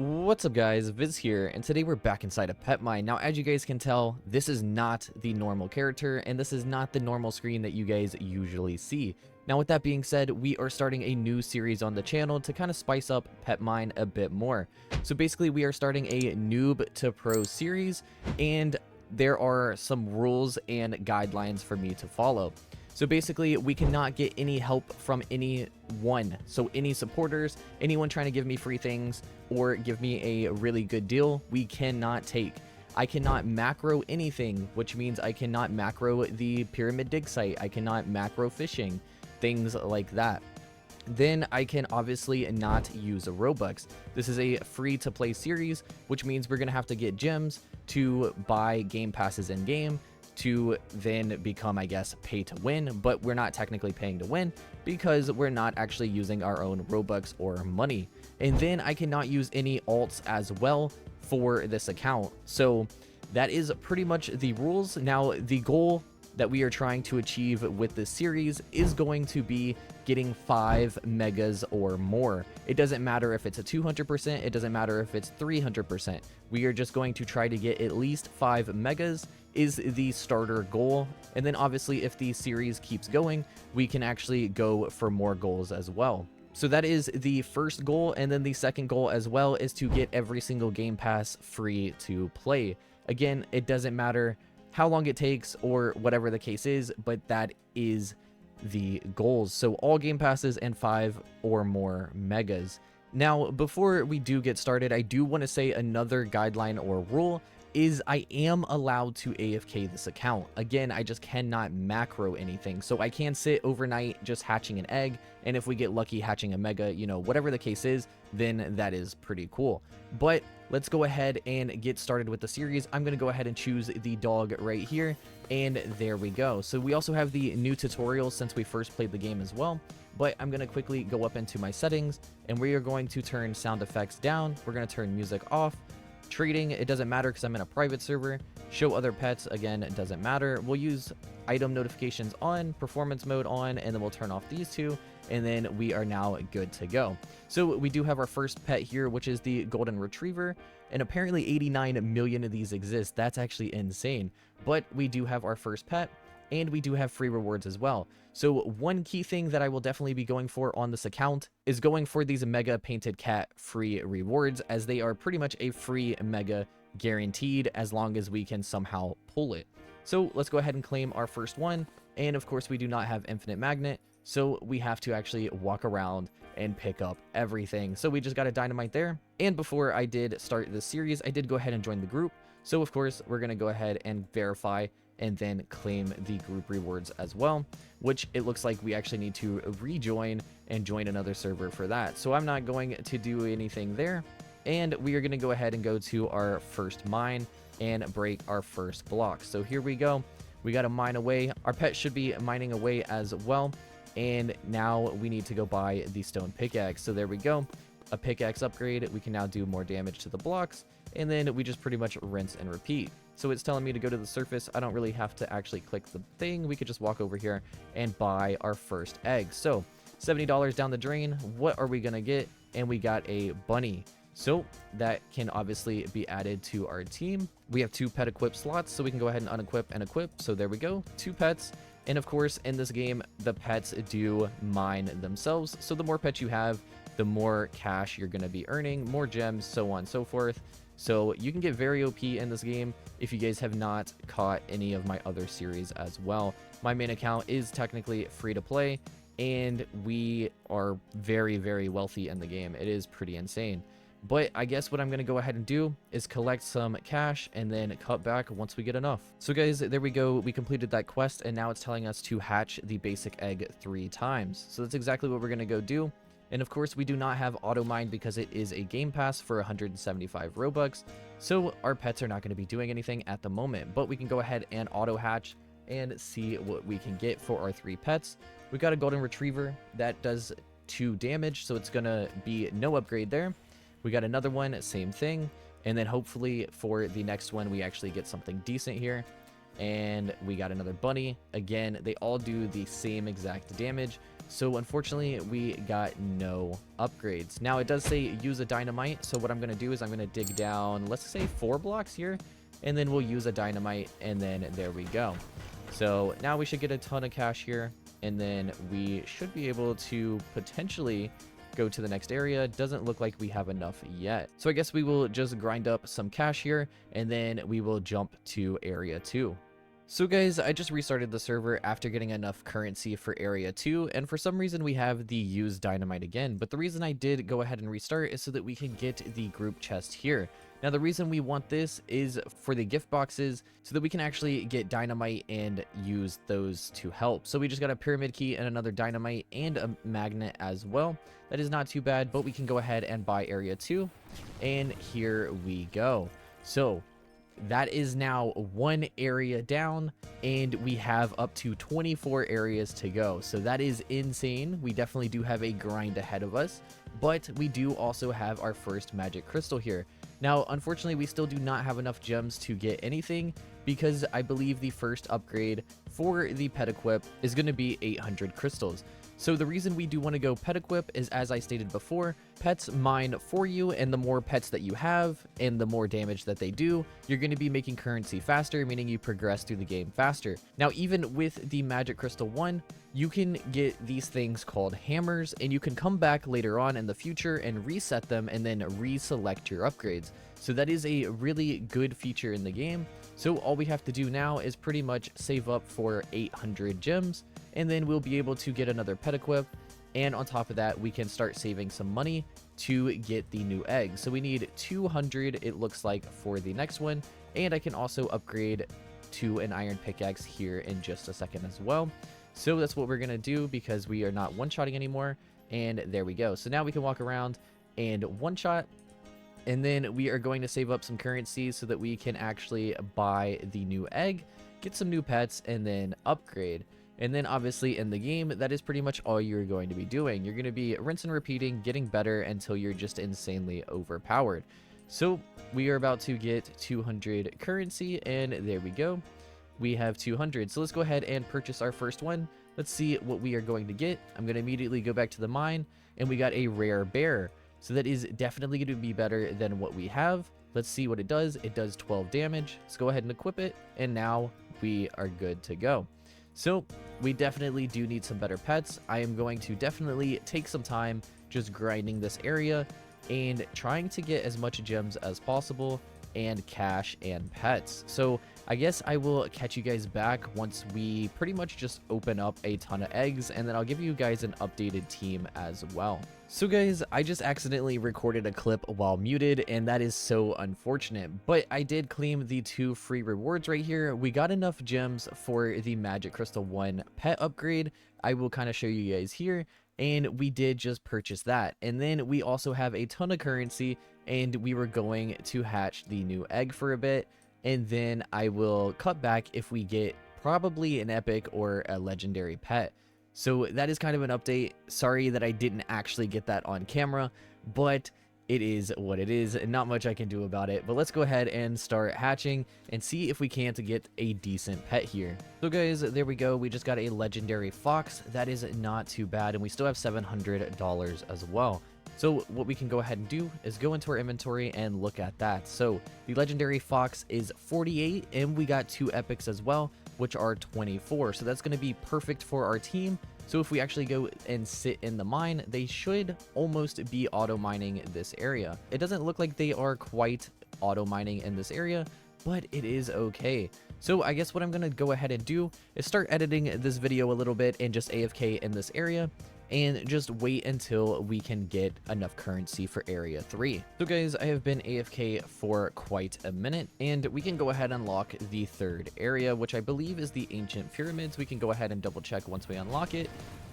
What's up guys, Viz here, and today we're back inside of Pet Mine. Now as you guys can tell, this is not the normal character, and this is not the normal screen that you guys usually see. Now with that being said, we are starting a new series on the channel to kind of spice up Pet Mine a bit more. So basically we are starting a noob to pro series, and there are some rules and guidelines for me to follow. So basically, we cannot get any help from anyone. So any supporters, anyone trying to give me free things or give me a really good deal, we cannot take. I cannot macro anything, which means I cannot macro the pyramid dig site. I cannot macro fishing, things like that. Then I can obviously not use a Robux. This is a free to play series, which means we're going to have to get gems to buy game passes in game, to then become, I guess, pay to win, but we're not technically paying to win because we're not actually using our own Robux or money. And then I cannot use any alts as well for this account. So that is pretty much the rules. Now, the goal that we are trying to achieve with this series is going to be getting 5 megas or more. It doesn't matter if it's a 200%, it doesn't matter if it's 300%. We are just going to try to get at least 5 megas is the starter goal. And then obviously if the series keeps going, we can actually go for more goals as well. So that is the first goal, and then the second goal as well is to get every single game pass free to play. Again, it doesn't matter how long it takes or whatever the case is, but that is the goals. So all game passes and 5 or more megas. Now, before we do get started, I do want to say another guideline or rule is I am allowed to AFK this account. Again, I just cannot macro anything. So I can sit overnight just hatching an egg, and if we get lucky hatching a mega, you know, whatever the case is, then that is pretty cool. But let's go ahead and get started with the series. I'm going to go ahead and choose the dog right here, and there we go. So we also have the new tutorial since we first played the game as well, but I'm going to quickly go up into my settings, and we are going to turn sound effects down. We're going to turn music off. Trading, it doesn't matter because I'm in a private server. Show other pets, again, it doesn't matter. We'll use item notifications on, performance mode on, and then we'll turn off these two, and then we are now good to go. So we do have our first pet here, which is the golden retriever, and apparently 89 million of these exist. That's actually insane. But we do have our first pet, and we do have free rewards as well. So one key thing that I will definitely be going for on this account is going for these mega painted cat free rewards, as they are pretty much a free mega guaranteed as long as we can somehow pull it. So let's go ahead and claim our first one. And of course we do not have infinite magnet, so we have to actually walk around and pick up everything. So we just got a dynamite there. And before I did start this series, I did go ahead and join the group. So of course we're going to go ahead and verify and then claim the group rewards as well, which it looks like we actually need to rejoin and join another server for that. So I'm not going to do anything there, and we are going to go ahead and go to our first mine and break our first block. So here we go. We got to mine away. Our pet should be mining away as well, and now we need to go buy the stone pickaxe. So there we go, a pickaxe upgrade. We can now do more damage to the blocks, and then we just pretty much rinse and repeat. So it's telling me to go to the surface. I don't really have to actually click the thing. We could just walk over here and buy our first egg. So $70 down the drain. What are we going to get? And we got a bunny. So that can obviously be added to our team. We have 2 pet equip slots, so we can go ahead and unequip and equip. So there we go, 2 pets. And of course, in this game, the pets do mine themselves. So the more pets you have, the more cash you're going to be earning, more gems, so on and so forth. So you can get very OP in this game if you guys have not caught any of my other series as well. My main account is technically free to play, and we are very, very wealthy in the game. It is pretty insane. But I guess what I'm going to go ahead and do is collect some cash and then cut back once we get enough. So guys, there we go. We completed that quest, and now it's telling us to hatch the basic egg 3 times. So that's exactly what we're going to go do. And of course, we do not have auto mine because it is a game pass for 175 Robux. So our pets are not going to be doing anything at the moment, but we can go ahead and auto hatch and see what we can get for our 3 pets. We got a golden retriever that does 2 damage, so it's going to be no upgrade there. We got another one, same thing. And then hopefully for the next one, we actually get something decent here. And we got another bunny. Again, they all do the same exact damage. So unfortunately, we got no upgrades. Now it does say use a dynamite. So what I'm going to do is I'm going to dig down, let's say 4 blocks here, and then we'll use a dynamite, and then there we go. So now we should get a ton of cash here, and then we should be able to potentially go to the next area. Doesn't look like we have enough yet. So I guess we will just grind up some cash here, and then we will jump to area 2. So guys, I just restarted the server after getting enough currency for area 2, and for some reason we have the use dynamite again. But the reason I did go ahead and restart is so that we can get the group chest here. Now the reason we want this is for the gift boxes, so that we can actually get dynamite and use those to help. So we just got a pyramid key and another dynamite and a magnet as well. That is not too bad, but we can go ahead and buy area 2, and here we go. So that is now 1 area down, and we have up to 24 areas to go. So that is insane. We definitely do have a grind ahead of us, but we do also have our first magic crystal here. Now, unfortunately, we still do not have enough gems to get anything, because I believe the first upgrade for the pet equip is going to be 800 crystals. So the reason we do want to go pet equip is, as I stated before, pets mine for you, and the more pets that you have and the more damage that they do, you're going to be making currency faster, meaning you progress through the game faster. Now, even with the magic crystal 1, you can get these things called hammers, and you can come back later on in the future and reset them and then reselect your upgrades. So that is a really good feature in the game. So all we have to do now is pretty much save up for 800 gems, and then we'll be able to get another pet equip. And on top of that, we can start saving some money to get the new egg. So we need 200, it looks like, for the next one. And I can also upgrade to an iron pickaxe here in just a second as well. So that's what we're going to do, because we are not one-shotting anymore. And there we go. So now we can walk around and one-shot. And then we are going to save up some currency so that we can actually buy the new egg, get some new pets, and then upgrade. And then obviously in the game, that is pretty much all you're going to be doing. You're going to be rinse and repeating, getting better until you're just insanely overpowered. So we are about to get 200 currency, and there we go. We have 200. So let's go ahead and purchase our first one. Let's see what we are going to get. I'm going to immediately go back to the mine, and we got a rare bear. So that is definitely going to be better than what we have. Let's see what it does. It does 12 damage. Let's go ahead and equip it, and now we are good to go. So we definitely do need some better pets. I am going to definitely take some time just grinding this area and trying to get as much gems as possible and cash and pets. So I guess I will catch you guys back once we pretty much just open up a ton of eggs, and then I'll give you guys an updated team as well. So guys, I just accidentally recorded a clip while muted, and that is so unfortunate, but I did claim the 2 free rewards right here. We got enough gems for the Magic Crystal 1 pet upgrade. I will kind of show you guys here, and we did just purchase that. And then we also have a ton of currency, and we were going to hatch the new egg for a bit, and then I will cut back if we get probably an epic or a legendary pet. So that is kind of an update. Sorry that I didn't actually get that on camera, but it is what it is, and not much I can do about it. But let's go ahead and start hatching and see if we can't get a decent pet here. So guys, there we go. We just got a legendary fox. That is not too bad, and we still have $700 as well. So what we can go ahead and do is go into our inventory and look at that. So the legendary fox is 48, and we got 2 epics as well, which are 24. So that's going to be perfect for our team. So if we actually go and sit in the mine, they should almost be auto mining this area. It doesn't look like they are quite auto mining in this area, but it is okay. So I guess what I'm going to go ahead and do is start editing this video a little bit and just AFK in this area, and just wait until we can get enough currency for area 3. So guys, I have been AFK for quite a minute, and we can go ahead and unlock the 3rd area, which I believe is the ancient pyramids. We can go ahead and double check once we unlock it,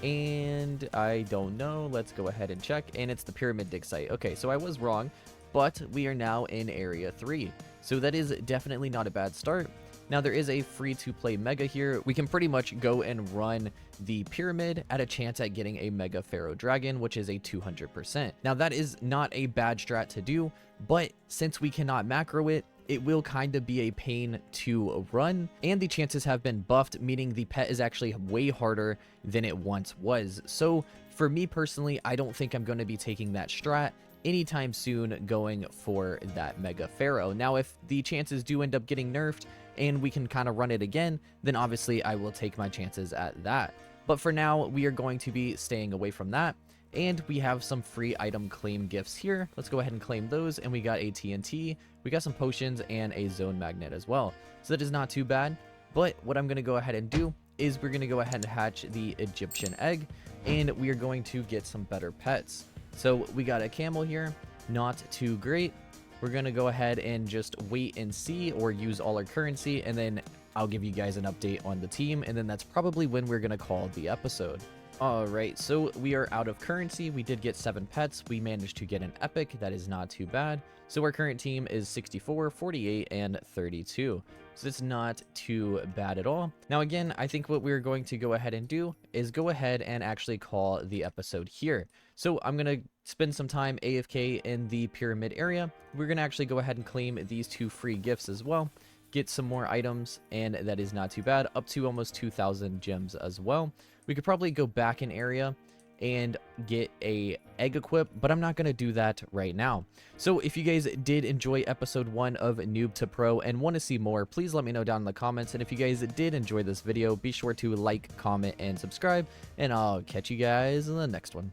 and I don't know. Let's go ahead and check, and it's the pyramid dig site. Okay, so I was wrong, but we are now in area 3. So that is definitely not a bad start. Now there is a free to play mega here. We can pretty much go and run the pyramid at a chance at getting a mega pharaoh dragon, which is a 200%. Now that is not a bad strat to do, but since we cannot macro it, it will kind of be a pain to run, and the chances have been buffed, meaning the pet is actually way harder than it once was. So for me personally, I don't think I'm going to be taking that strat anytime soon, going for that Mega Pharaoh. Now, if the chances do end up getting nerfed and we can kind of run it again, then obviously I will take my chances at that. But for now, we are going to be staying away from that. And we have some free item claim gifts here. Let's go ahead and claim those. And we got a TNT, we got some potions, and a zone magnet as well. So that is not too bad. But what I'm going to go ahead and do is we're going to go ahead and hatch the Egyptian egg, and we are going to get some better pets. So we got a camel here, not too great. We're going to go ahead and just wait and see, or use all our currency, and then I'll give you guys an update on the team, and then that's probably when we're going to call the episode. Alright, so we are out of currency. We did get 7 pets. We managed to get an epic. That is not too bad. So our current team is 64, 48, and 32. So it's not too bad at all. Now again, I think what we're going to go ahead and do is go ahead and actually call the episode here. So I'm going to spend some time AFK in the pyramid area. We're going to actually go ahead and claim these 2 free gifts as well. Get some more items, and that is not too bad, up to almost 2,000 gems as well. We could probably go back an area and get a egg equip, but I'm not going to do that right now. So if you guys did enjoy episode 1 of Noob to Pro and want to see more, please let me know down in the comments. And if you guys did enjoy this video, be sure to like, comment, and subscribe, and I'll catch you guys in the next one.